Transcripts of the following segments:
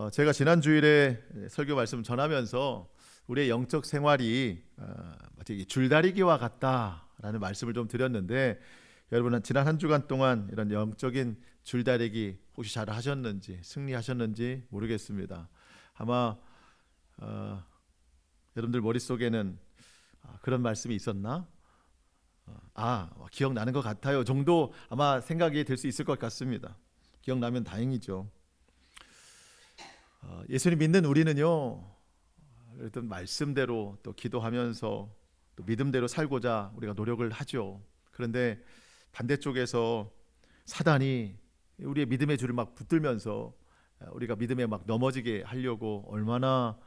제가 지난 주일에 설교 말씀 전하면서 우리의 영적 생활이 마치 줄다리기와 같다라는 말씀을 좀 드렸는데, 여러분은 지난 한 주간 동안 이런 영적인 줄다리기 혹시 잘 하셨는지, 승리하셨는지 모르겠습니다. 아마 여러분들 머릿속에는 그런 말씀이 있었나? 기억나는 것 같아요 정도 아마 생각이 될 수 있을 것 같습니다. 기억나면 다행이죠. 예수님 믿는 우리는요, 어떤 말씀대로 또 기도하면서 또 믿음대로 살고자 우리가 노력을 하죠. 그런데 반대쪽에서 사단이 우리의 믿음의 줄을 막 붙들면서 우리가 믿음에 막 넘어지게 하려고 얼마나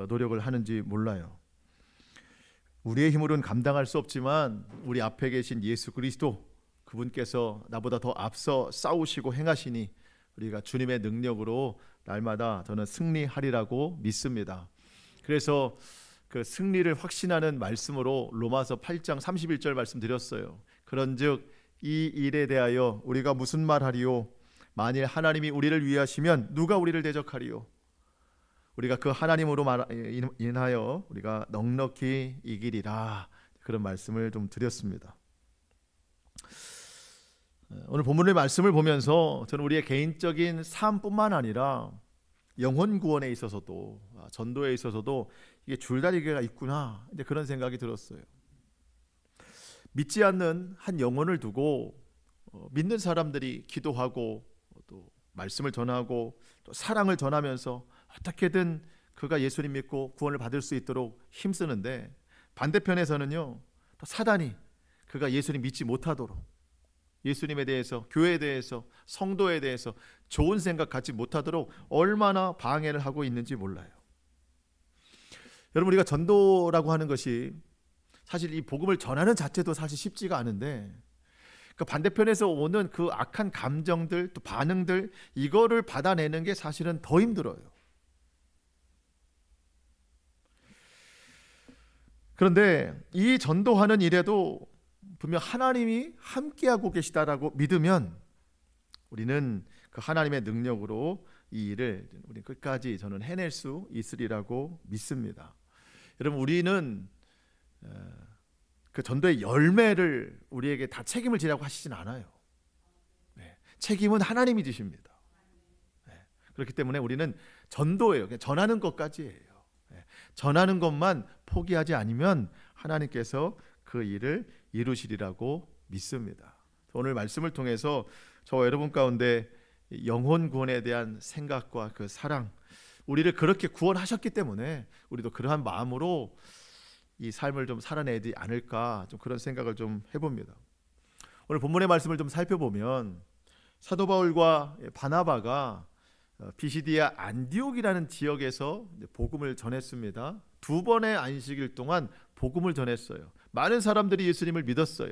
노력을 하는지 몰라요. 우리의 힘으로는 감당할 수 없지만 우리 앞에 계신 예수 그리스도, 그분께서 나보다 더 앞서 싸우시고 행하시니 우리가 주님의 능력으로 날마다 저는 승리하리라고 믿습니다. 그래서 그 승리를 확신하는 말씀으로 로마서 8장 31절 말씀드렸어요. 그런즉 이 일에 대하여 우리가 무슨 말하리요? 만일 하나님이 우리를 위하시면 누가 우리를 대적하리요? 우리가 그 하나님으로 인하여 우리가 넉넉히 이기리라, 그런 말씀을 좀 드렸습니다. 오늘 본문의 말씀을 보면서 저는 우리의 개인적인 삶뿐만 아니라 영혼 구원에 있어서도, 전도에 있어서도 이게 줄다리기가 있구나, 이제 그런 생각이 들었어요. 믿지 않는 한 영혼을 두고 믿는 사람들이 기도하고 또 말씀을 전하고 또 사랑을 전하면서 어떻게든 그가 예수님 믿고 구원을 받을 수 있도록 힘쓰는데, 반대편에서는요, 또 사단이 그가 예수님 믿지 못하도록, 예수님에 대해서, 교회에 대해서, 성도에 대해서 좋은 생각 갖지 못하도록 얼마나 방해를 하고 있는지 몰라요. 여러분, 우리가 전도라고 하는 것이 사실 이 복음을 전하는 자체도 사실 쉽지가 않은데, 그 반대편에서 오는 그 악한 감정들, 또 반응들, 이거를 받아내는 게 사실은 더 힘들어요. 그런데 이 전도하는 일에도 분명 하나님이 함께하고 계시다라고 믿으면 우리는 그 하나님의 능력으로 이 일을 우리 끝까지 저는 해낼 수 있으리라고 믿습니다. 여러분, 우리는 그 전도의 열매를 우리에게 다 책임을 지라고 하시진 않아요. 책임은 하나님이 지십니다. 그렇기 때문에 우리는 전도예요. 그냥 전하는 것까지예요. 전하는 것만 포기하지 않으면 하나님께서 그 일을 이루시리라고 믿습니다. 오늘 말씀을 통해서 저와 여러분 가운데 영혼 구원에 대한 생각과 그 사랑, 우리를 그렇게 구원하셨기 때문에 우리도 그러한 마음으로 이 삶을 좀 살아내지 않을까, 좀 그런 생각을 좀 해봅니다. 오늘 본문의 말씀을 좀 살펴보면 사도 바울과 바나바가 비시디아 안디옥이라는 지역에서 복음을 전했습니다. 2번의 안식일 동안 복음을 전했어요. 많은 사람들이 예수님을 믿었어요.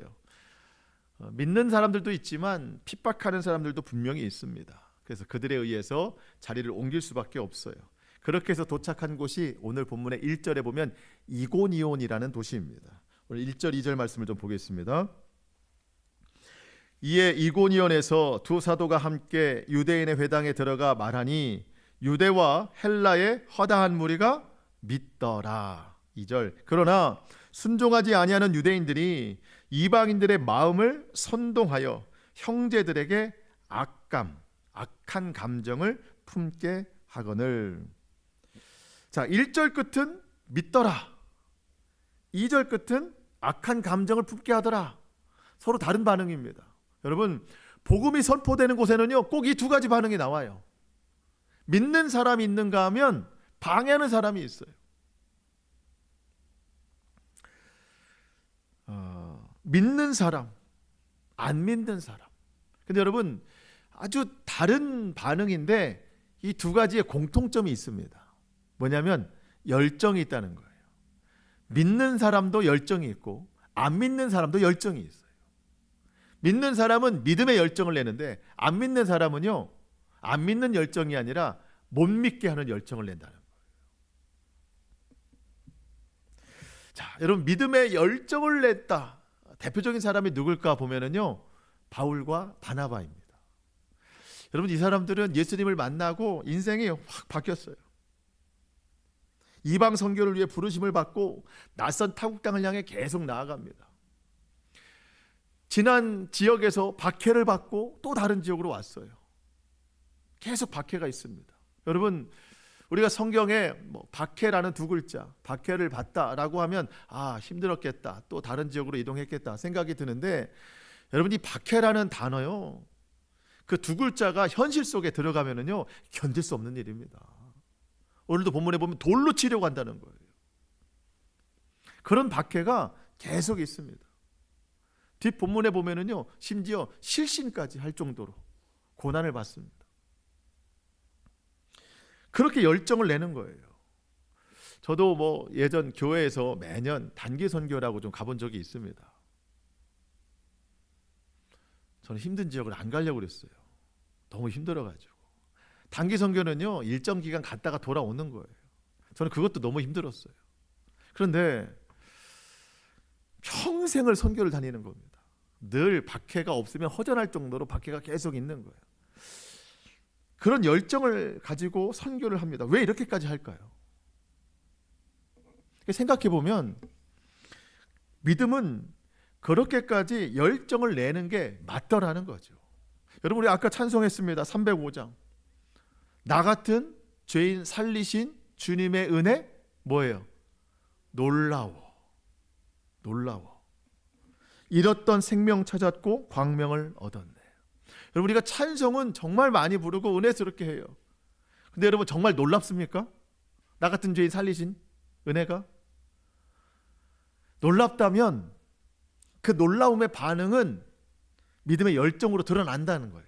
믿는 사람들도 있지만 핍박하는 사람들도 분명히 있습니다. 그래서 그들에 의해서 자리를 옮길 수밖에 없어요. 그렇게 해서 도착한 곳이 오늘 본문의 1절에 보면 이고니온이라는 도시입니다. 오늘 1절 2절 말씀을 좀 보겠습니다. 이에 이고니온에서 두 사도가 함께 유대인의 회당에 들어가 말하니 유대와 헬라의 허다한 무리가 믿더라. 2절. 그러나 순종하지 아니하는 유대인들이 이방인들의 마음을 선동하여 형제들에게 악한 감정을 품게 하거늘. 자, 1절 끝은 믿더라, 2절 끝은 악한 감정을 품게 하더라. 서로 다른 반응입니다. 여러분, 복음이 선포되는 곳에는요, 꼭 이 두 가지 반응이 나와요. 믿는 사람이 있는가 하면 방해하는 사람이 있어요. 믿는 사람, 안 믿는 사람. 근데 여러분, 아주 다른 반응인데 이 두 가지의 공통점이 있습니다. 뭐냐면 열정이 있다는 거예요. 믿는 사람도 열정이 있고 안 믿는 사람도 열정이 있어요. 믿는 사람은 믿음의 열정을 내는데, 안 믿는 사람은요, 안 믿는 열정이 아니라 못 믿게 하는 열정을 낸다는 거예요. 자, 여러분, 믿음의 열정을 냈다. 대표적인 사람이 누굴까 보면은요, 바울과 바나바입니다. 여러분, 이 사람들은 예수님을 만나고 인생이 확 바뀌었어요. 이방 선교를 위해 부르심을 받고 낯선 타국 땅을 향해 계속 나아갑니다. 지난 지역에서 박해를 받고 또 다른 지역으로 왔어요. 계속 박해가 있습니다. 여러분, 우리가 성경에 박해라는 두 글자, 박해를 받다라고 하면 힘들었겠다, 또 다른 지역으로 이동했겠다 생각이 드는데, 여러분, 이 박해라는 단어요, 그 두 글자가 현실 속에 들어가면은요 견딜 수 없는 일입니다. 오늘도 본문에 보면 돌로 치려고 한다는 거예요. 그런 박해가 계속 있습니다. 뒷 본문에 보면은요 심지어 실신까지 할 정도로 고난을 받습니다. 그렇게 열정을 내는 거예요. 저도 예전 교회에서 매년 단기 선교라고 좀 가본 적이 있습니다. 저는 힘든 지역을 안 가려고 그랬어요. 너무 힘들어가지고. 단기 선교는요 일정 기간 갔다가 돌아오는 거예요. 저는 그것도 너무 힘들었어요. 그런데 평생을 선교를 다니는 겁니다. 늘 박해가 없으면 허전할 정도로 박해가 계속 있는 거예요. 그런 열정을 가지고 선교를 합니다. 왜 이렇게까지 할까요? 생각해 보면 믿음은 그렇게까지 열정을 내는 게 맞더라는 거죠. 여러분, 우리 아까 찬송했습니다. 305장. 나 같은 죄인 살리신 주님의 은혜 뭐예요? 놀라워. 놀라워. 잃었던 생명 찾았고 광명을 얻었네. 여러분, 우리가 찬송은 정말 많이 부르고 은혜스럽게 해요. 근데 여러분, 정말 놀랍습니까? 나 같은 죄인 살리신 은혜가? 놀랍다면 그 놀라움의 반응은 믿음의 열정으로 드러난다는 거예요.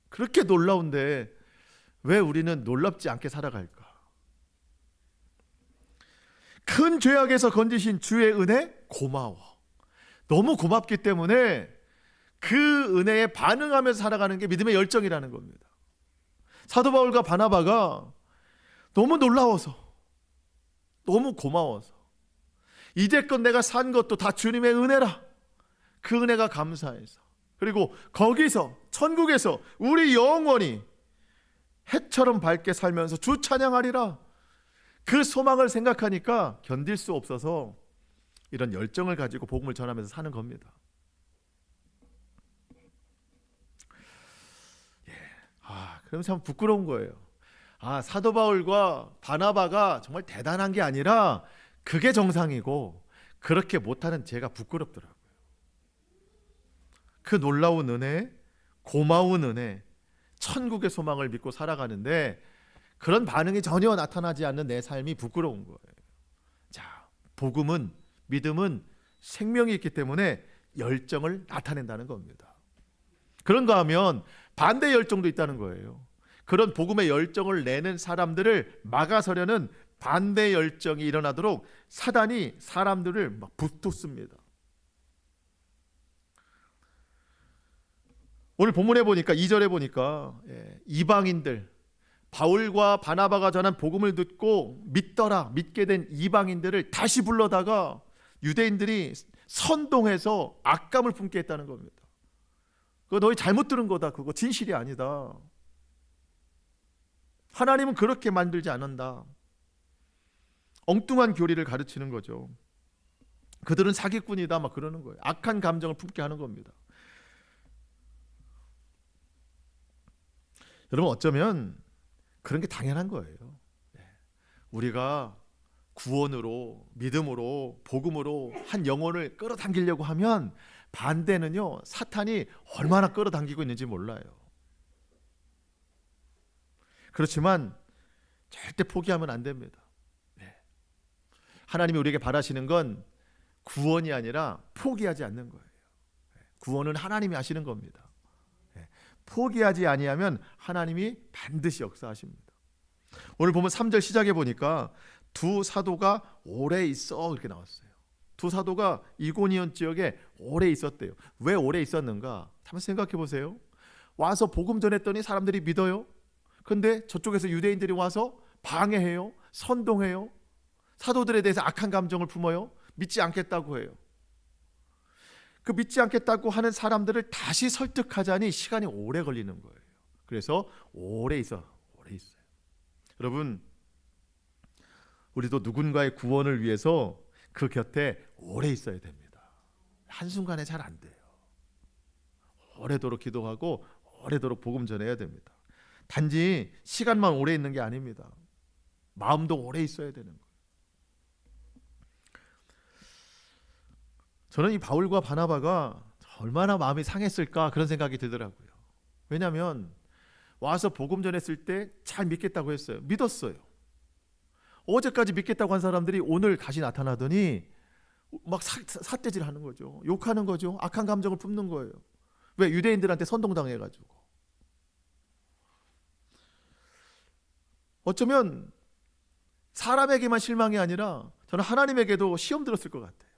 그렇게 놀라운데 왜 우리는 놀랍지 않게 살아갈까? 큰 죄악에서 건지신 주의 은혜 고마워. 너무 고맙기 때문에 그 은혜에 반응하면서 살아가는 게 믿음의 열정이라는 겁니다. 사도 바울과 바나바가 너무 놀라워서, 너무 고마워서, 이제껏 내가 산 것도 다 주님의 은혜라, 그 은혜가 감사해서, 그리고 거기서 천국에서 우리 영원히 해처럼 밝게 살면서 주 찬양하리라, 그 소망을 생각하니까 견딜 수 없어서 이런 열정을 가지고 복음을 전하면서 사는 겁니다. 그럼 참 부끄러운 거예요. 사도 바울과 바나바가 정말 대단한 게 아니라 그게 정상이고, 그렇게 못하는 제가 부끄럽더라고요. 그 놀라운 은혜, 고마운 은혜, 천국의 소망을 믿고 살아가는데 그런 반응이 전혀 나타나지 않는 내 삶이 부끄러운 거예요. 자, 복음은, 믿음은 생명이 있기 때문에 열정을 나타낸다는 겁니다. 그런가 하면 반대 열정도 있다는 거예요. 그런 복음의 열정을 내는 사람들을 막아서려는 반대 열정이 일어나도록 사단이 사람들을 막 붙잡습니다. 오늘 본문에 보니까 2절에 보니까 이방인들, 바울과 바나바가 전한 복음을 듣고 믿더라, 믿게 된 이방인들을 다시 불러다가 유대인들이 선동해서 악감을 품게 했다는 겁니다. 그거 너희 잘못 들은 거다, 그거 진실이 아니다. 하나님은 그렇게 만들지 않는다. 엉뚱한 교리를 가르치는 거죠. 그들은 사기꾼이다 막 그러는 거예요. 악한 감정을 품게 하는 겁니다. 여러분, 어쩌면 그런 게 당연한 거예요. 우리가 구원으로, 믿음으로, 복음으로 한 영혼을 끌어당기려고 하면 반대는요, 사탄이 얼마나 끌어당기고 있는지 몰라요. 그렇지만 절대 포기하면 안 됩니다. 하나님이 우리에게 바라시는 건 구원이 아니라 포기하지 않는 거예요. 구원은 하나님이 하시는 겁니다. 포기하지 아니하면 하나님이 반드시 역사하십니다. 오늘 보면 3절 시작해 보니까 두 사도가 오래 있어 이렇게 나왔어요. 두 사도가 이고니온 지역에 오래 있었대요. 왜 오래 있었는가? 한번 생각해 보세요. 와서 복음 전했더니 사람들이 믿어요. 근데 저쪽에서 유대인들이 와서 방해해요. 선동해요. 사도들에 대해서 악한 감정을 품어요. 믿지 않겠다고 해요. 그 믿지 않겠다고 하는 사람들을 다시 설득하자니 시간이 오래 걸리는 거예요. 그래서 오래 있어요. 여러분, 우리도 누군가의 구원을 위해서 그 곁에 오래 있어야 됩니다. 한순간에 잘 안 돼요. 오래도록 기도하고 오래도록 복음 전해야 됩니다. 단지 시간만 오래 있는 게 아닙니다. 마음도 오래 있어야 되는 거예요. 저는 이 바울과 바나바가 얼마나 마음이 상했을까 그런 생각이 들더라고요. 왜냐하면 와서 복음 전했을 때 잘 믿겠다고 했어요. 믿었어요. 어제까지 믿겠다고 한 사람들이 오늘 다시 나타나더니 막 삿대질 하는 거죠. 욕하는 거죠. 악한 감정을 품는 거예요. 왜? 유대인들한테 선동당해가지고. 어쩌면 사람에게만 실망이 아니라 저는 하나님에게도 시험 들었을 것 같아요.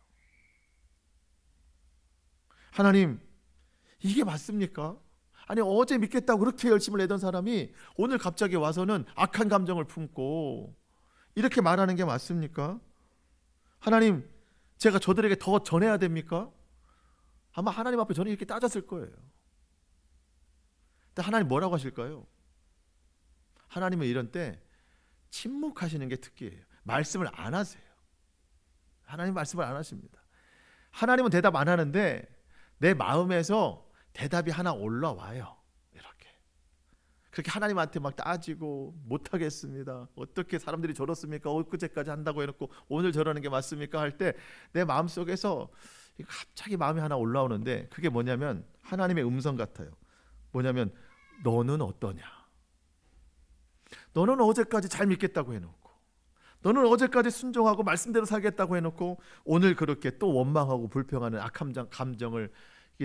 하나님, 이게 맞습니까? 아니, 어제 믿겠다고 그렇게 열심을 내던 사람이 오늘 갑자기 와서는 악한 감정을 품고 이렇게 말하는 게 맞습니까? 하나님, 제가 저들에게 더 전해야 됩니까? 아마 하나님 앞에 저는 이렇게 따졌을 거예요. 근데 하나님 뭐라고 하실까요? 하나님은 이런 때 침묵하시는 게 특기예요. 말씀을 안 하세요. 하나님 말씀을 안 하십니다. 하나님은 대답 안 하는데 내 마음에서 대답이 하나 올라와요. 이렇게. 그렇게 하나님한테 막 따지고 못하겠습니다. 어떻게 사람들이 저렇습니까? 엊그제까지 한다고 해놓고 오늘 저러는 게 맞습니까? 할 때 내 마음속에서 갑자기 마음이 하나 올라오는데 그게 뭐냐면 하나님의 음성 같아요. 뭐냐면 너는 어떠냐? 너는 어제까지 잘 믿겠다고 해놓고 너는 어제까지 순종하고 말씀대로 살겠다고 해놓고 오늘 그렇게 또 원망하고 불평하는 악한 감정을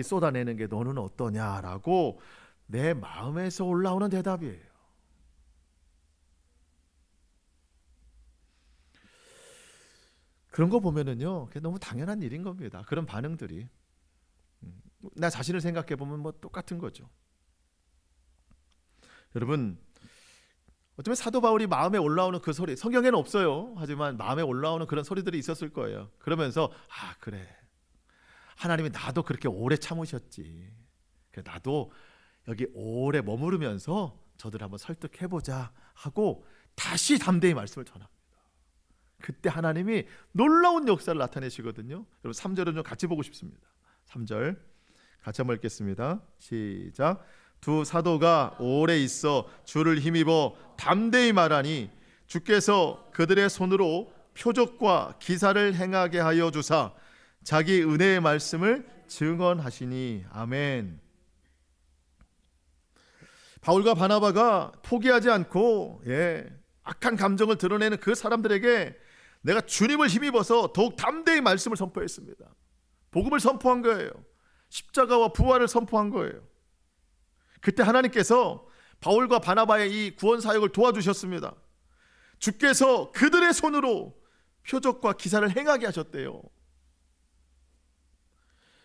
쏟아내는 게 너는 어떠냐라고 내 마음에서 올라오는 대답이에요. 그런 거 보면은요, 그게 너무 당연한 일인 겁니다. 그런 반응들이. 나 자신을 생각해 보면 뭐 똑같은 거죠. 여러분, 어쩌면 사도 바울이 마음에 올라오는 그 소리, 성경에는 없어요. 하지만 마음에 올라오는 그런 소리들이 있었을 거예요. 그러면서 아, 그래. 하나님이 나도 그렇게 오래 참으셨지. 그래, 나도 여기 오래 머무르면서 저들 한번 설득해보자 하고 다시 담대히 말씀을 전합니다. 그때 하나님이 놀라운 역사를 나타내시거든요. 여러분 3절은 좀 같이 보고 싶습니다. 3절 같이 한번 읽겠습니다. 시작. 두 사도가 오래 있어 주를 힘입어 담대히 말하니 주께서 그들의 손으로 표적과 기사를 행하게 하여 주사 자기 은혜의 말씀을 증언하시니. 아멘. 바울과 바나바가 포기하지 않고 악한 감정을 드러내는 그 사람들에게 내가 주님을 힘입어서 더욱 담대히 말씀을 선포했습니다. 복음을 선포한 거예요. 십자가와 부활을 선포한 거예요. 그때 하나님께서 바울과 바나바의 이 구원 사역을 도와주셨습니다. 주께서 그들의 손으로 표적과 기사를 행하게 하셨대요.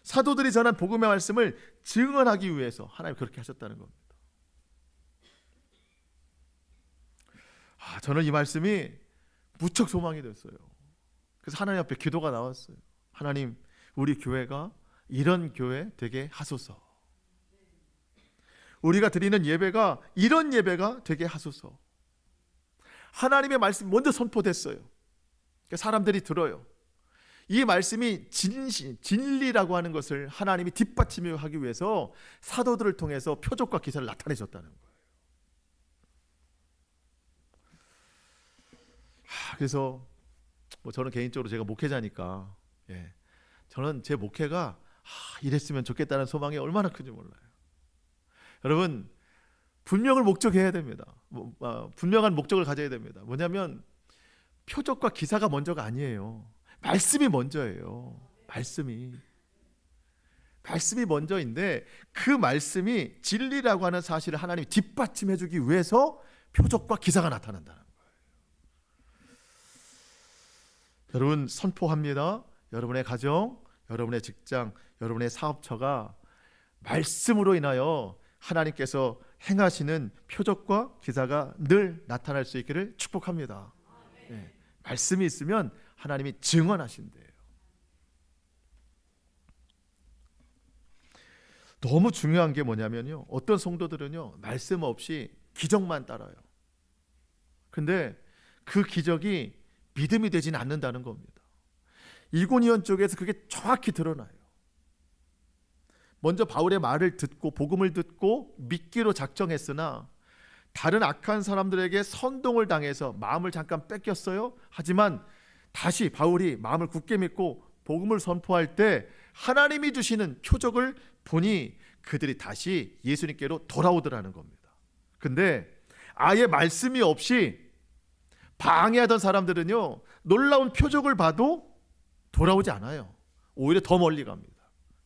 사도들이 전한 복음의 말씀을 증언하기 위해서 하나님 그렇게 하셨다는 겁니다. 저는 이 말씀이 무척 소망이 됐어요. 그래서 하나님 앞에 기도가 나왔어요. 하나님, 우리 교회가 이런 교회 되게 하소서. 우리가 드리는 예배가 이런 예배가 되게 하소서. 하나님의 말씀이 먼저 선포됐어요. 사람들이 들어요. 이 말씀이 진리라고 하는 것을 하나님이 뒷받침하기 위해서 사도들을 통해서 표적과 기사를 나타내셨다는 거예요. 그래서 저는 개인적으로 제가 목회자니까 저는 제 목회가 이랬으면 좋겠다는 소망이 얼마나 큰지 몰라요. 여러분, 분명을 목적해야 됩니다. 분명한 목적을 가져야 됩니다. 뭐냐면 표적과 기사가 먼저가 아니에요. 말씀이 먼저예요. 말씀이 먼저인데 그 말씀이 진리라고 하는 사실을 하나님이 뒷받침해 주기 위해서 표적과 기사가 나타난다는 거예요. 여러분, 선포합니다. 여러분의 가정, 여러분의 직장, 여러분의 사업처가 말씀으로 인하여 하나님께서 행하시는 표적과 기사가 늘 나타날 수 있기를 축복합니다. 말씀이 있으면 하나님이 증언하신대요. 너무 중요한 게 뭐냐면요, 어떤 성도들은요 말씀 없이 기적만 따라요. 근데 그 기적이 믿음이 되지는 않는다는 겁니다. 이고니온 쪽에서 그게 정확히 드러나요. 먼저 바울의 말을 듣고 복음을 듣고 믿기로 작정했으나 다른 악한 사람들에게 선동을 당해서 마음을 잠깐 뺏겼어요. 하지만 다시 바울이 마음을 굳게 믿고 복음을 선포할 때 하나님이 주시는 표적을 보니 그들이 다시 예수님께로 돌아오더라는 겁니다. 근데 아예 말씀이 없이 방해하던 사람들은요 놀라운 표적을 봐도 돌아오지 않아요. 오히려 더 멀리 갑니다.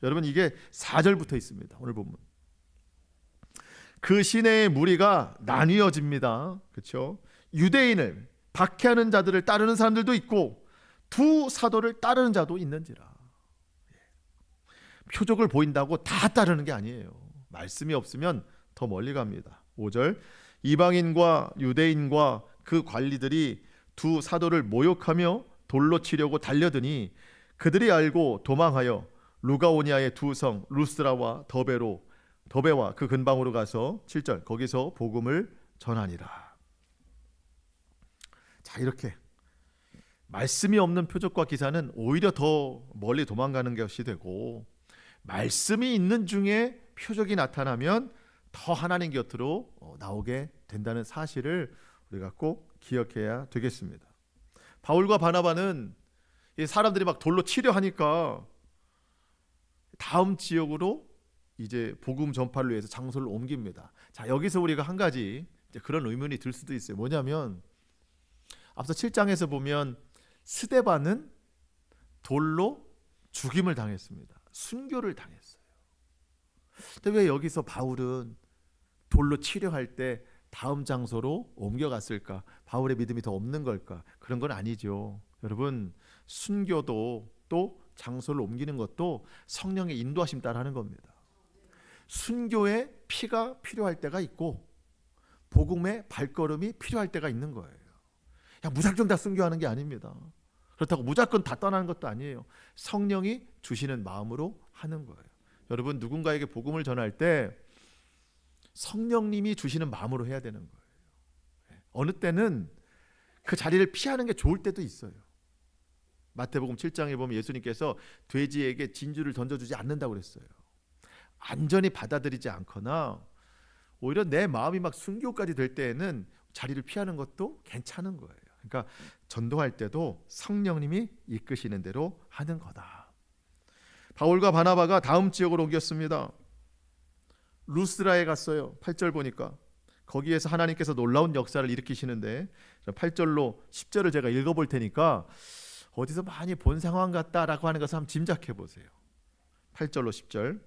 여러분, 이게 4절부터 있습니다. 오늘 본문. 그 시내의 무리가 나뉘어집니다. 그렇죠? 유대인을 박해하는 자들을 따르는 사람들도 있고 두 사도를 따르는 자도 있는지라. 표적을 보인다고 다 따르는 게 아니에요. 말씀이 없으면 더 멀리 갑니다. 5절. 이방인과 유대인과 그 관리들이 두 사도를 모욕하며 돌로 치려고 달려드니 그들이 알고 도망하여 루가오니아의 두 성 루스라와 더베와 그 근방으로 가서 7절 거기서 복음을 전하니라. 자, 이렇게 말씀이 없는 표적과 기사는 오히려 더 멀리 도망가는 것이 되고, 말씀이 있는 중에 표적이 나타나면 더 하나님 곁으로 나오게 된다는 사실을 우리가 꼭 기억해야 되겠습니다. 바울과 바나바는 사람들이 막 돌로 치려 하니까 다음 지역으로 이제 복음 전파를 위해서 장소를 옮깁니다. 자, 여기서 우리가 한 가지 그런 의문이 들 수도 있어요. 뭐냐면 앞서 7장에서 보면 스데반은 돌로 죽임을 당했습니다. 순교를 당했어요. 근데 왜 여기서 바울은 돌로 치려할 때 다음 장소로 옮겨갔을까? 바울의 믿음이 더 없는 걸까? 그런 건 아니죠. 여러분, 순교도 또 장소를 옮기는 것도 성령의 인도하심 따라 하는 겁니다. 순교에 피가 필요할 때가 있고 복음의 발걸음이 필요할 때가 있는 거예요. 그냥 무작정 다 순교하는 게 아닙니다. 그렇다고 무조건 다 떠나는 것도 아니에요. 성령이 주시는 마음으로 하는 거예요. 여러분, 누군가에게 복음을 전할 때 성령님이 주시는 마음으로 해야 되는 거예요. 어느 때는 그 자리를 피하는 게 좋을 때도 있어요. 마태복음 7장에 보면 예수님께서 돼지에게 진주를 던져주지 않는다고 그랬어요. 안전히 받아들이지 않거나 오히려 내 마음이 막 순교까지 될 때에는 자리를 피하는 것도 괜찮은 거예요. 그러니까 전도할 때도 성령님이 이끄시는 대로 하는 거다. 바울과 바나바가 다음 지역으로 옮겼습니다. 루스라에 갔어요. 8절 보니까 거기에서 하나님께서 놀라운 역사를 일으키시는데 8절로 10절을 제가 읽어볼 테니까 어디서 많이 본 상황 같다라고 하는 것을 한번 짐작해 보세요. 8절로 10절.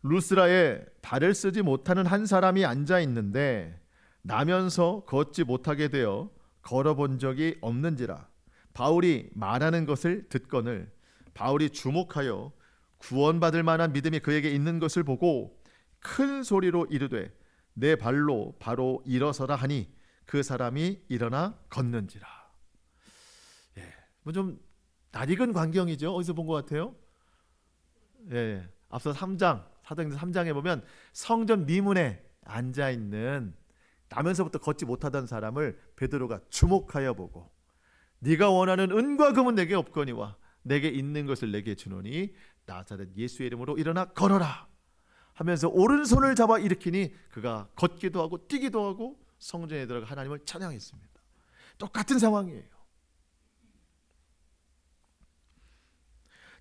루스라에 발을 쓰지 못하는 한 사람이 앉아 있는데 나면서 걷지 못하게 되어 걸어본 적이 없는지라. 바울이 말하는 것을 듣거늘 바울이 주목하여 구원받을 만한 믿음이 그에게 있는 것을 보고 큰 소리로 이르되 내 발로 바로 일어서라 하니 그 사람이 일어나 걷는지라. 뭐 좀 낯익은 광경이죠. 어디서 본 것 같아요? 앞서 3장 사도행전 3장에 보면 성전 미문에 앉아 있는 나면서부터 걷지 못하던 사람을 베드로가 주목하여 보고 네가 원하는 은과 금은 내게 없거니와 내게 있는 것을 내게 주노니 나사렛 예수의 이름으로 일어나 걸어라 하면서 오른손을 잡아 일으키니 그가 걷기도 하고 뛰기도 하고 성전에 들어가 하나님을 찬양했습니다. 똑같은 상황이에요.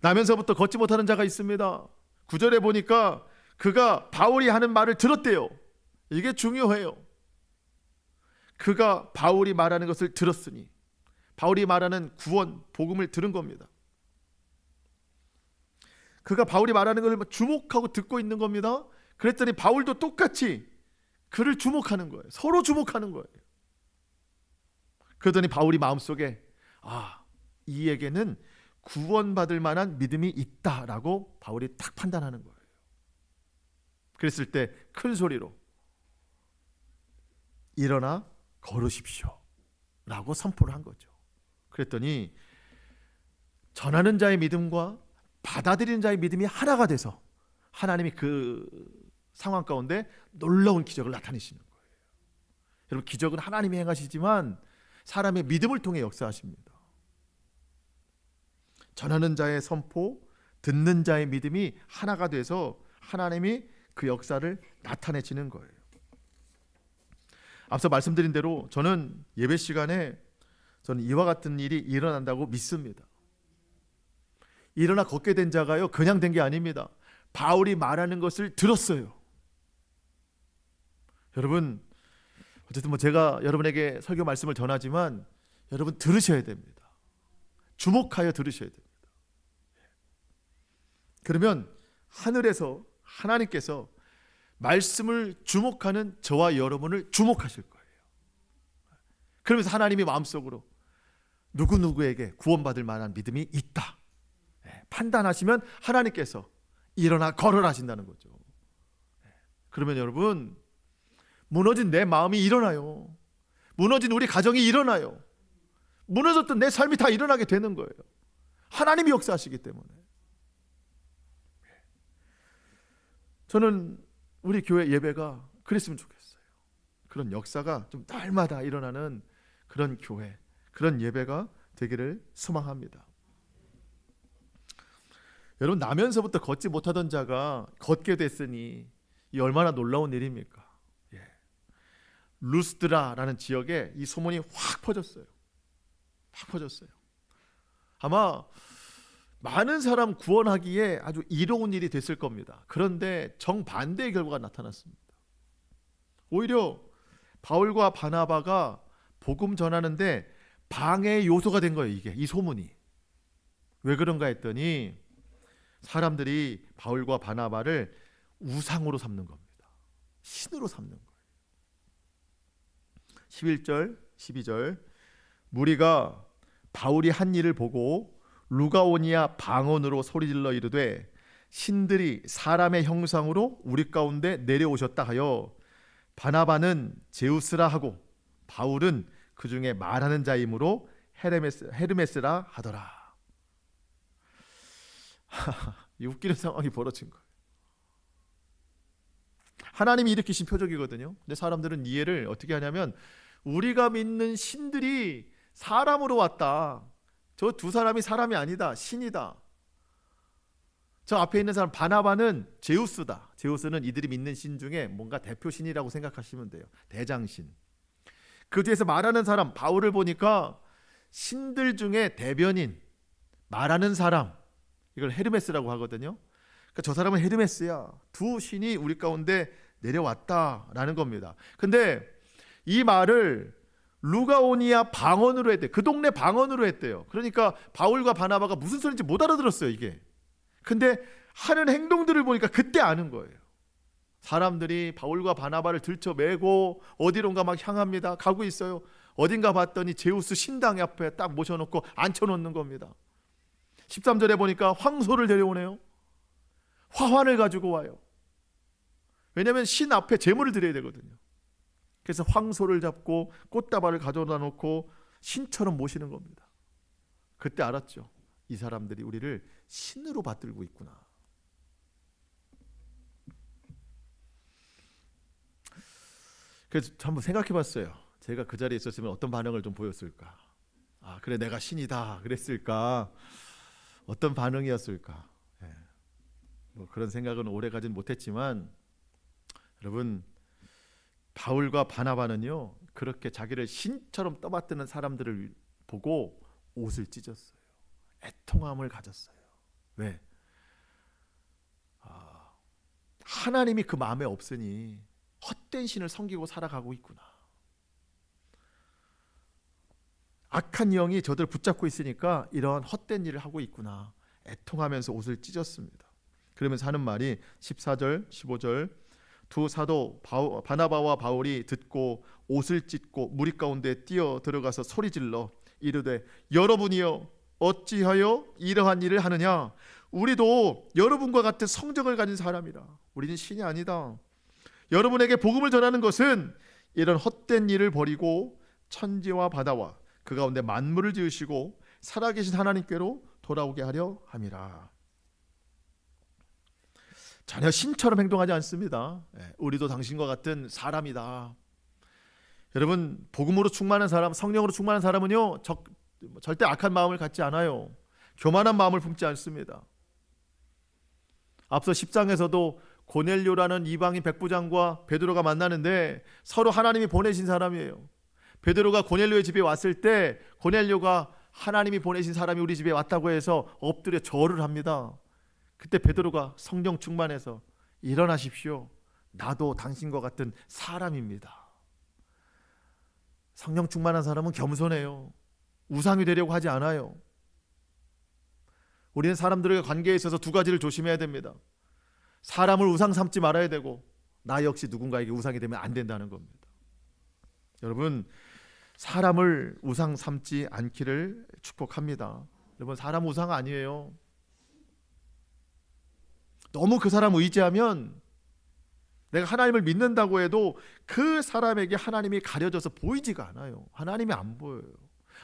나면서부터 걷지 못하는 자가 있습니다. 9절에 보니까 그가 바울이 하는 말을 들었대요. 이게 중요해요. 그가 바울이 말하는 것을 들었으니 바울이 말하는 구원, 복음을 들은 겁니다. 그가 바울이 말하는 것을 주목하고 듣고 있는 겁니다. 그랬더니 바울도 똑같이 그를 주목하는 거예요. 서로 주목하는 거예요. 그러더니 바울이 마음속에 이에게는 구원받을 만한 믿음이 있다라고 바울이 딱 판단하는 거예요. 그랬을 때 큰 소리로 일어나 걸으십시오 라고 선포를 한 거죠. 그랬더니 전하는 자의 믿음과 받아들이는 자의 믿음이 하나가 돼서 하나님이 그 상황 가운데 놀라운 기적을 나타내시는 거예요. 여러분, 기적은 하나님이 행하시지만 사람의 믿음을 통해 역사하십니다. 전하는 자의 선포, 듣는 자의 믿음이 하나가 돼서 하나님이 그 역사를 나타내시는 거예요. 앞서 말씀드린 대로 저는 예배 시간에 저는 이와 같은 일이 일어난다고 믿습니다. 일어나 걷게 된 자가요, 그냥 된 게 아닙니다. 바울이 말하는 것을 들었어요. 여러분, 어쨌든 제가 여러분에게 설교 말씀을 전하지만 여러분 들으셔야 됩니다. 주목하여 들으셔야 됩니다. 그러면 하늘에서 하나님께서 말씀을 주목하는 저와 여러분을 주목하실 거예요. 그러면서 하나님이 마음속으로 누구누구에게 구원받을 만한 믿음이 있다 판단하시면 하나님께서 일어나 걸어라 하신다는 거죠. 그러면 여러분, 무너진 내 마음이 일어나요. 무너진 우리 가정이 일어나요. 무너졌던 내 삶이 다 일어나게 되는 거예요. 하나님이 역사하시기 때문에. 저는 우리 교회 예배가 그랬으면 좋겠어요. 그런 역사가 좀 날마다 일어나는 그런 교회, 그런 예배가 되기를 소망합니다. 여러분, 나면서부터 걷지 못하던 자가 걷게 됐으니 이 얼마나 놀라운 일입니까? 루스드라라는 지역에 이 소문이 확 퍼졌어요. 확 퍼졌어요. 아마 많은 사람 구원하기에 아주 이로운 일이 됐을 겁니다. 그런데 정반대의 결과가 나타났습니다. 오히려 바울과 바나바가 복음 전하는데 방해의 요소가 된 거예요. 이 소문이. 왜 그런가 했더니 사람들이 바울과 바나바를 우상으로 삼는 겁니다. 신으로 삼는 거예요. 11절, 12절 무리가 바울이 한 일을 보고 루가오니아 방언으로 소리질러 이르되 신들이 사람의 형상으로 우리 가운데 내려오셨다 하여 바나바는 제우스라 하고 바울은 그 중에 말하는 자이므로 헤르메스라 하더라. 이 웃기는 상황이 벌어진 거예요. 하나님이 일으키신 표적이거든요. 근데 사람들은 이해를 어떻게 하냐면 우리가 믿는 신들이 사람으로 왔다. 저 두 사람이 사람이 아니다. 신이다. 저 앞에 있는 사람 바나바는 제우스다. 제우스는 이들이 믿는 신 중에 뭔가 대표 신이라고 생각하시면 돼요. 대장신. 그 뒤에서 말하는 사람 바울을 보니까 신들 중에 대변인, 말하는 사람, 이걸 헤르메스라고 하거든요. 그러니까 저 사람은 헤르메스야. 두 신이 우리 가운데 내려왔다라는 겁니다. 근데 이 말을 루가오니아 방언으로 했대요. 그 동네 방언으로 했대요. 그러니까 바울과 바나바가 무슨 소리인지 못 알아들었어요, 이게. 근데 하는 행동들을 보니까 그때 아는 거예요. 사람들이 바울과 바나바를 들쳐매고 어디론가 막 향합니다. 가고 있어요. 어딘가 봤더니 제우스 신당 앞에 딱 모셔놓고 앉혀놓는 겁니다. 13절에 보니까 황소를 데려오네요. 화환을 가지고 와요. 왜냐하면 신 앞에 제물을 드려야 되거든요. 그래서 황소를 잡고 꽃다발을 가져다 놓고 신처럼 모시는 겁니다. 그때 알았죠. 이 사람들이 우리를 신으로 받들고 있구나. 그래서 한번 생각해 봤어요. 제가 그 자리에 있었으면 어떤 반응을 좀 보였을까? 아, 그래, 내가 신이다 그랬을까? 어떤 반응이었을까? 뭐 그런 생각은 오래 가진 못했지만 여러분, 바울과 바나바는요 그렇게 자기를 신처럼 떠받드는 사람들을 보고 옷을 찢었어요. 애통함을 가졌어요. 왜? 하나님이 그 마음에 없으니 헛된 신을 섬기고 살아가고 있구나. 악한 영이 저들을 붙잡고 있으니까 이런 헛된 일을 하고 있구나. 애통하면서 옷을 찢었습니다. 그러면서 하는 말이 14절 15절 두 사도 바나바와 바울이 듣고 옷을 찢고 무리 가운데 뛰어 들어가서 소리질러 이르되 여러분이여 어찌하여 이러한 일을 하느냐. 우리도 여러분과 같은 성정을 가진 사람이라. 우리는 신이 아니다. 여러분에게 복음을 전하는 것은 이런 헛된 일을 버리고 천지와 바다와 그 가운데 만물을 지으시고 살아계신 하나님께로 돌아오게 하려 함이라. 전혀 신처럼 행동하지 않습니다. 우리도 당신과 같은 사람이다. 여러분, 복음으로 충만한 사람, 성령으로 충만한 사람은요, 절대 악한 마음을 갖지 않아요. 교만한 마음을 품지 않습니다. 앞서 10장에서도 고넬료라는 이방인 백부장과 베드로가 만나는데 서로 하나님이 보내신 사람이에요. 베드로가 고넬료의 집에 왔을 때 고넬료가 하나님이 보내신 사람이 우리 집에 왔다고 해서 엎드려 절을 합니다. 그때 베드로가 성령 충만해서 일어나십시오. 나도 당신과 같은 사람입니다. 성령 충만한 사람은 겸손해요. 우상이 되려고 하지 않아요. 우리는 사람들의 관계에 있어서 두 가지를 조심해야 됩니다. 사람을 우상 삼지 말아야 되고 나 역시 누군가에게 우상이 되면 안 된다는 겁니다. 여러분, 사람을 우상 삼지 않기를 축복합니다. 여러분, 사람 우상 아니에요. 너무 그 사람 의지하면 내가 하나님을 믿는다고 해도 그 사람에게 하나님이 가려져서 보이지가 않아요. 하나님이 안 보여요.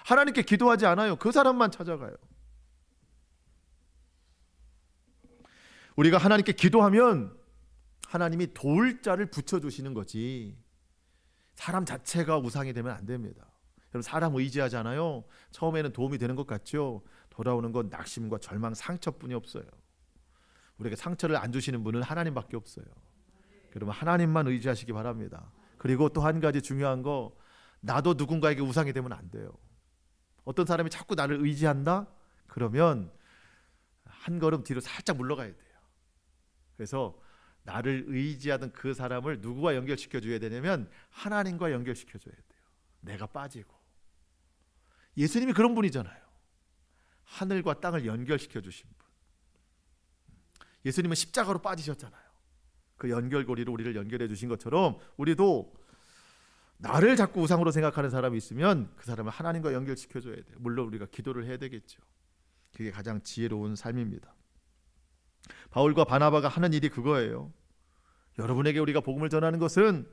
하나님께 기도하지 않아요. 그 사람만 찾아가요. 우리가 하나님께 기도하면 하나님이 도울 자를 붙여주시는 거지 사람 자체가 우상이 되면 안 됩니다. 여러분, 사람 의지하잖아요. 처음에는 도움이 되는 것 같죠. 돌아오는 건 낙심과 절망, 상처뿐이 없어요. 우리에게 상처를 안 주시는 분은 하나님밖에 없어요. 여러분, 하나님만 의지하시기 바랍니다. 그리고 또 한 가지 중요한 거, 나도 누군가에게 우상이 되면 안 돼요. 어떤 사람이 자꾸 나를 의지한다? 그러면 한 걸음 뒤로 살짝 물러가야 돼요. 그래서 나를 의지하던 그 사람을 누구와 연결시켜 줘야 되냐면 하나님과 연결시켜 줘야 돼요. 내가 빠지고. 예수님이 그런 분이잖아요. 하늘과 땅을 연결시켜 주신 분. 예수님은 십자가로 빠지셨잖아요. 그 연결고리로 우리를 연결해 주신 것처럼 우리도 나를 자꾸 우상으로 생각하는 사람이 있으면 그 사람을 하나님과 연결시켜 줘야 돼요. 물론 우리가 기도를 해야 되겠죠. 그게 가장 지혜로운 삶입니다. 바울과 바나바가 하는 일이 그거예요. 여러분에게 우리가 복음을 전하는 것은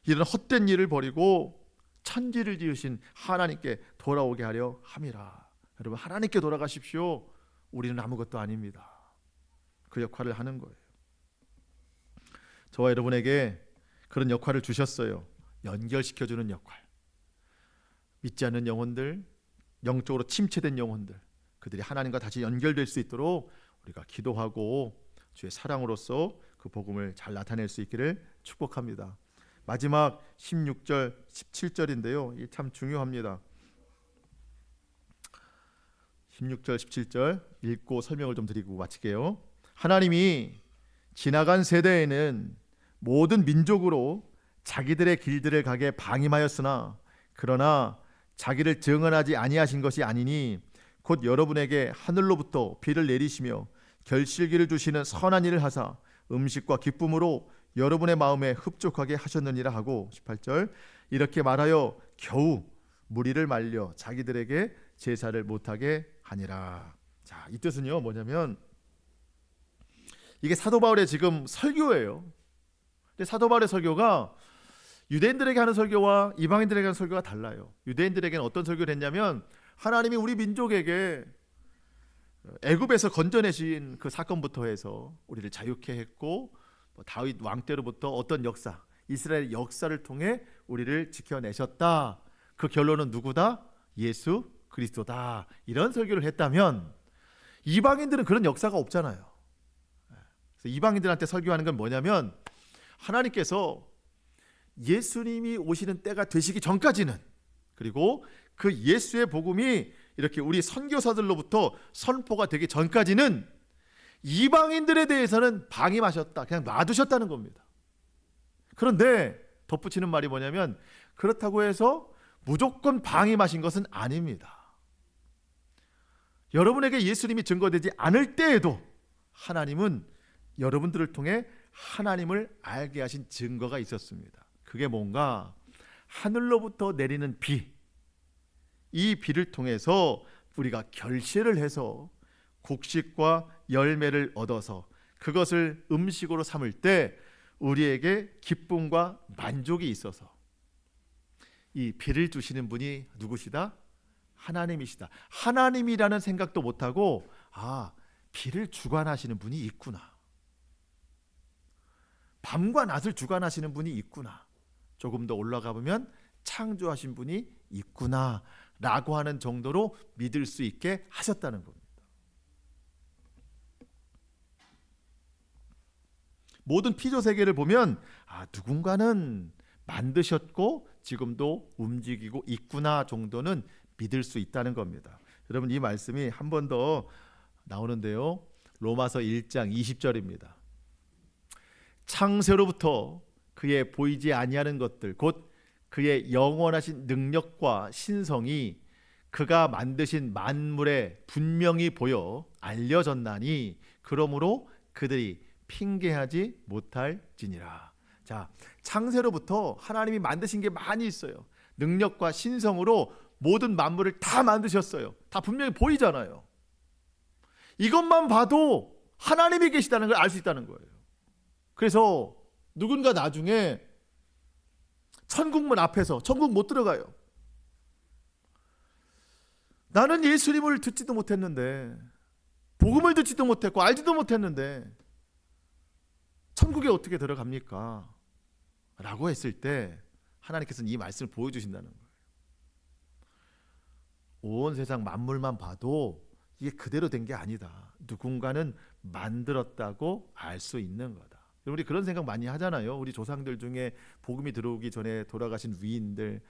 이런 헛된 일을 버리고 천지를 지으신 하나님께 돌아오게 하려 함이라. 여러분, 하나님께 돌아가십시오. 우리는 아무것도 아닙니다. 그 역할을 하는 거예요. 저와 여러분에게 그런 역할을 주셨어요. 연결시켜주는 역할. 믿지 않는 영혼들, 영적으로 침체된 영혼들, 그들이 하나님과 다시 연결될 수 있도록 우리가 기도하고 주의 사랑으로서 그 복음을 잘 나타낼 수 있기를 축복합니다. 마지막 16절, 17절인데요. 이게 참 중요합니다. 16절, 17절 읽고 설명을 좀 드리고 마칠게요. 하나님이 지나간 세대에는 모든 민족으로 자기들의 길들을 가게 방임하였으나 그러나 자기를 증언하지 아니하신 것이 아니니 곧 여러분에게 하늘로부터 비를 내리시며 결실기를 주시는 선한 일을 하사 음식과 기쁨으로 여러분의 마음에 흡족하게 하셨느니라 하고 18절 이렇게 말하여 겨우 무리를 말려 자기들에게 제사를 못하게 하니라. 자, 이 뜻은요 뭐냐면 이게 사도 바울의 지금 설교예요. 근데 사도 바울의 설교가 유대인들에게 하는 설교와 이방인들에게 하는 설교가 달라요. 유대인들에게는 어떤 설교를 했냐면 하나님이 우리 민족에게 애굽에서 건져내신 그 사건부터 해서 우리를 자유케 했고 다윗 왕 때로부터 어떤 역사, 이스라엘 역사를 통해 우리를 지켜내셨다. 그 결론은 누구다? 예수 그리스도다. 이런 설교를 했다면 이방인들은 그런 역사가 없잖아요. 그래서 이방인들한테 설교하는 건 뭐냐면 하나님께서 예수님이 오시는 때가 되시기 전까지는 그리고 그 예수의 복음이 이렇게 우리 선교사들로부터 선포가 되기 전까지는 이방인들에 대해서는 방임하셨다. 그냥 놔두셨다는 겁니다. 그런데 덧붙이는 말이 뭐냐면 그렇다고 해서 무조건 방임하신 것은 아닙니다. 여러분에게 예수님이 증거되지 않을 때에도 하나님은 여러분들을 통해 하나님을 알게 하신 증거가 있었습니다. 그게 뭔가 하늘로부터 내리는 비, 이 비를 통해서 우리가 결실을 해서 곡식과 열매를 얻어서 그것을 음식으로 삼을 때 우리에게 기쁨과 만족이 있어서 이 비를 주시는 분이 누구시다? 하나님이시다. 하나님이라는 생각도 못하고 비를 주관하시는 분이 있구나. 밤과 낮을 주관하시는 분이 있구나. 조금 더 올라가 보면 창조하신 분이 있구나 라고 하는 정도로 믿을 수 있게 하셨다는 겁니다. 모든 피조 세계를 보면 누군가는 만드셨고 지금도 움직이고 있구나 정도는 믿을 수 있다는 겁니다. 여러분, 이 말씀이 한 번 더 나오는데요. 로마서 1장 20절입니다. 창세로부터 그의 보이지 아니하는 것들 곧 그의 영원하신 능력과 신성이 그가 만드신 만물에 분명히 보여 알려졌나니 그러므로 그들이 핑계하지 못할지니라. 자, 창세로부터 하나님이 만드신 게 많이 있어요. 능력과 신성으로 모든 만물을 다 만드셨어요. 다 분명히 보이잖아요. 이것만 봐도 하나님이 계시다는 걸 알 수 있다는 거예요. 그래서 누군가 나중에 천국문 앞에서 천국 못 들어가요. 나는 예수님을 듣지도 못했는데, 복음을 듣지도 못했고 알지도 못했는데 천국에 어떻게 들어갑니까? 라고 했을 때 하나님께서는 이 말씀을 보여주신다는 거예요. 온 세상 만물만 봐도 이게 그대로 된 게 아니다. 누군가는 만들었다고 알 수 있는 거다. 우리 그런 생각 많이 하잖아요. 우리 조상들 중에 복음이 들어오기 전에 돌아가신 위인들,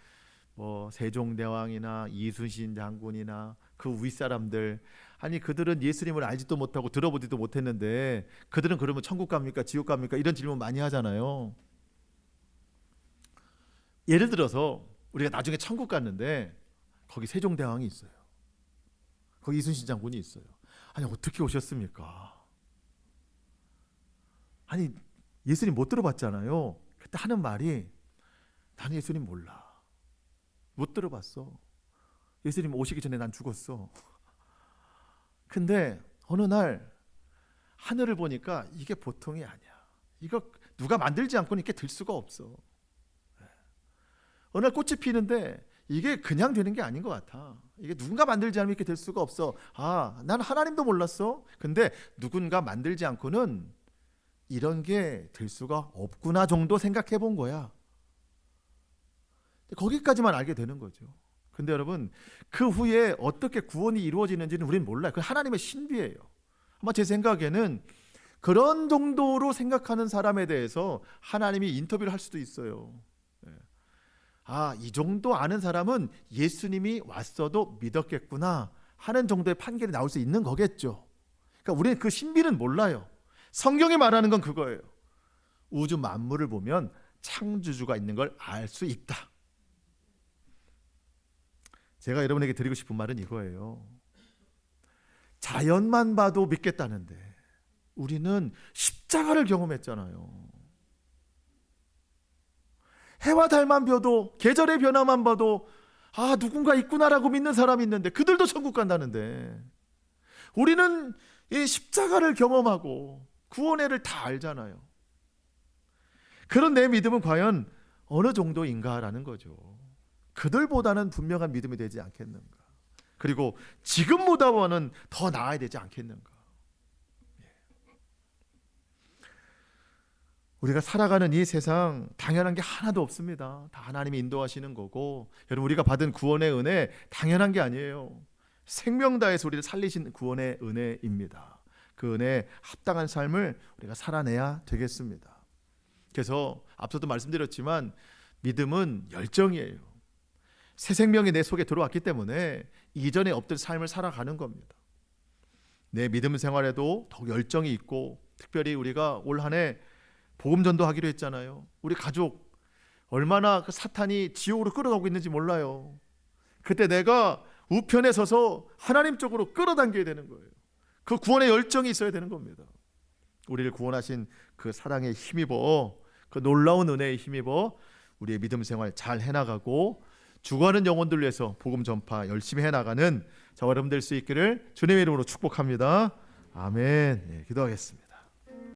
세종대왕이나 이순신 장군이나 그 윗사람들, 아니 그들은 예수님을 알지도 못하고 들어보지도 못했는데 그들은 그러면 천국 갑니까? 지옥 갑니까? 이런 질문 많이 하잖아요. 예를 들어서 우리가 나중에 천국 갔는데 거기 세종대왕이 있어요. 거기 이순신 장군이 있어요. 아니 어떻게 오셨습니까? 아니 예수님 못 들어봤잖아요. 그때 하는 말이 나는 예수님 몰라. 못 들어봤어. 예수님 오시기 전에 난 죽었어. 근데 어느 날 하늘을 보니까 이게 보통이 아니야. 이거 누가 만들지 않고는 이렇게 들 수가 없어. 어느 날 꽃이 피는데 이게 그냥 되는 게 아닌 것 같아. 이게 누군가 만들지 않으면 이렇게 될 수가 없어. 난 하나님도 몰랐어. 근데 누군가 만들지 않고는 이런 게 될 수가 없구나 정도 생각해 본 거야. 거기까지만 알게 되는 거죠. 근데 여러분, 그 후에 어떻게 구원이 이루어지는지는 우리는 몰라요. 그 하나님의 신비예요. 아마 제 생각에는 그런 정도로 생각하는 사람에 대해서 하나님이 인터뷰를 할 수도 있어요. 이 정도 아는 사람은 예수님이 왔어도 믿었겠구나 하는 정도의 판결이 나올 수 있는 거겠죠. 그러니까 우리는 그 신비는 몰라요. 성경이 말하는 건 그거예요. 우주 만물을 보면 창조주가 있는 걸 알 수 있다. 제가 여러분에게 드리고 싶은 말은 이거예요. 자연만 봐도 믿겠다는데 우리는 십자가를 경험했잖아요. 해와 달만 봐도, 계절의 변화만 봐도 누군가 있구나라고 믿는 사람이 있는데 그들도 천국 간다는데 우리는 이 십자가를 경험하고 구원의 를 다 알잖아요. 그런 내 믿음은 과연 어느 정도인가라는 거죠. 그들보다는 분명한 믿음이 되지 않겠는가. 그리고 지금보다는 더 나아야 되지 않겠는가. 우리가 살아가는 이 세상 당연한 게 하나도 없습니다. 다 하나님이 인도하시는 거고, 여러분 우리가 받은 구원의 은혜 당연한 게 아니에요. 생명 다해서 우리를 살리신 구원의 은혜입니다. 그 은혜에 합당한 삶을 우리가 살아내야 되겠습니다. 그래서 앞서도 말씀드렸지만 믿음은 열정이에요. 새 생명이 내 속에 들어왔기 때문에 이전에 없던 삶을 살아가는 겁니다. 내 믿음 생활에도 더욱 열정이 있고, 특별히 우리가 올 한 해 복음 전도하기로 했잖아요. 우리 가족 얼마나 그 사탄이 지옥으로 끌어가고 있는지 몰라요. 그때 내가 우편에 서서 하나님 쪽으로 끌어당겨야 되는 거예요. 그 구원의 열정이 있어야 되는 겁니다. 우리를 구원하신 그 사랑에 힘입어, 그 놀라운 은혜에 힘입어 우리의 믿음 생활 잘 해나가고 죽어가는 영혼들 위해서 복음 전파 열심히 해나가는 저와 여러분 될 수 있기를 주님의 이름으로 축복합니다. 아멘. 기도하겠습니다.